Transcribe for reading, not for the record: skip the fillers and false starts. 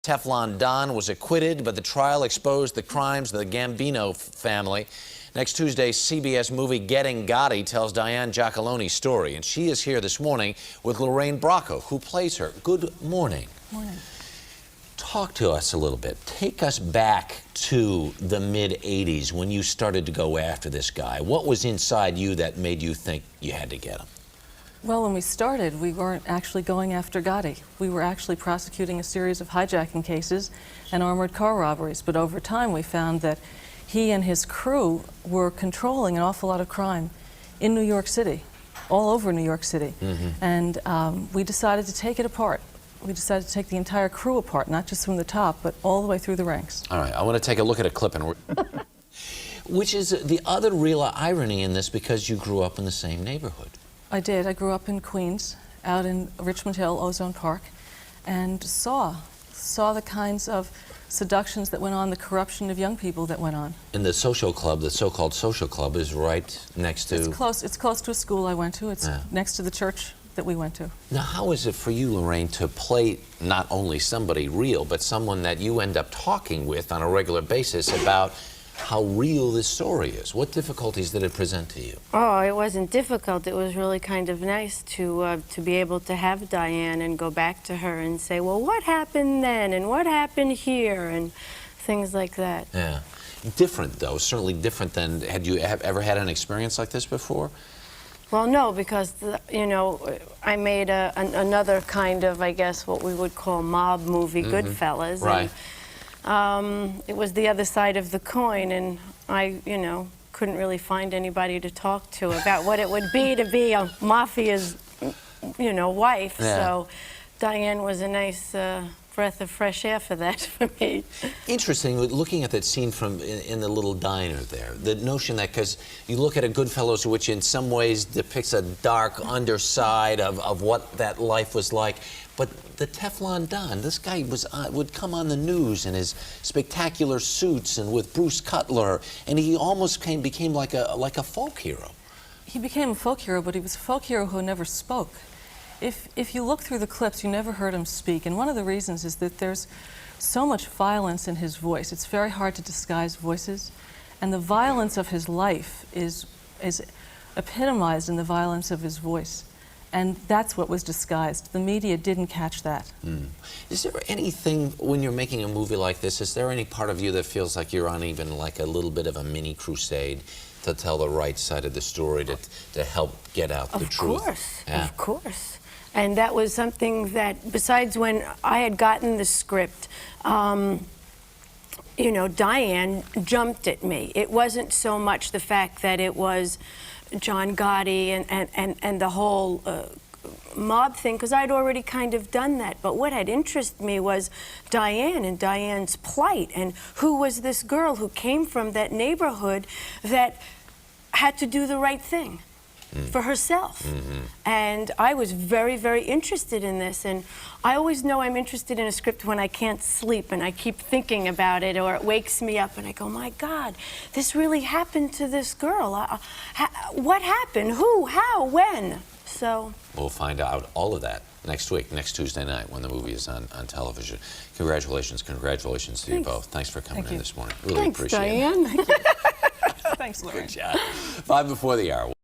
Teflon Don was acquitted, but the trial exposed the crimes of the Gambino family. Next Tuesday, CBS movie Getting Gotti tells Diane Giacalone's story, and she is here this morning with Lorraine Bracco, who plays her. Good morning. Morning. Talk to us a little bit. Take us back to the mid-'80s when you started to go after this guy. What was inside you that made you think you had to get him? Well, when we started, we weren't actually going after Gotti. We were actually prosecuting a series of hijacking cases and armored car robberies. But over time, we found that he and his crew were controlling an awful lot of crime in New York City, all over New York City. And we decided to take it apart. We decided to take the entire crew apart, not just from the top, but all the way through the ranks. All right, I want to take a look at a clip, and which is the other real irony in this, because you grew up in the same neighborhood. I did. I grew up in Queens, out in Richmond Hill, Ozone Park, and saw the kinds of seductions that went on, the corruption of young people that went on. And the social club, the so-called social club, is right next to... It's close to a school I went to. It's next to the church that we went to. Now, how is it for you, Lorraine, to play not only somebody real, but someone that you end up talking with on a regular basis about how real this story is? What difficulties did it present to you? Oh, it wasn't difficult. It was really kind of nice to be able to have Diane and go back to her and say, well, what happened then, and what happened here, and things like that. Yeah. Different, though, certainly different than, had you ever had an experience like this before? Well, no, because, you know, I made another kind of, I guess, what we would call mob movie, Goodfellas. Right. And, it was the other side of the coin, and I, you know, couldn't really find anybody to talk to about what it would be to be a mafia's, you know, wife. Yeah. So Diane was a nice breath of fresh air for that for me. Interesting, looking at that scene from in the little diner there, the notion that, because you look at a Goodfellas, which in some ways depicts a dark underside of what that life was like, but the Teflon Don, this guy would come on the news in his spectacular suits and with Bruce Cutler, and he almost became like a folk hero. He became a folk hero, but he was a folk hero who never spoke. If you look through the clips, you never heard him speak, and one of the reasons is that there's so much violence in his voice. It's very hard to disguise voices, and the violence of his life is epitomized in the violence of his voice, and that's what was disguised. The media didn't catch that. Is there anything, when you're making a movie like this, is there any part of you that feels like you're on even like a little bit of a mini crusade to tell the right side of the story, to help get out the truth? Of course, Yeah. of course. And that was something that, besides when I had gotten the script, you know, Diane jumped at me. It wasn't so much the fact that it was John Gotti and the whole mob thing, because I'd already kind of done that. But what had interested me was Diane and Diane's plight, and who was this girl who came from that neighborhood that had to do the right thing for herself. And I was very, very interested in this, and I always know I'm interested in a script when I can't sleep and I keep thinking about it, or it wakes me up and I go, my God, this really happened to this girl. What happened? Who? How? When? So we'll find out all of that next week, next Tuesday night, when the movie is on television. Congratulations to you both. Thanks for coming in this morning. Really appreciate it. Thanks, Diane. Thanks, Lorraine. Good job. 5 before the hour.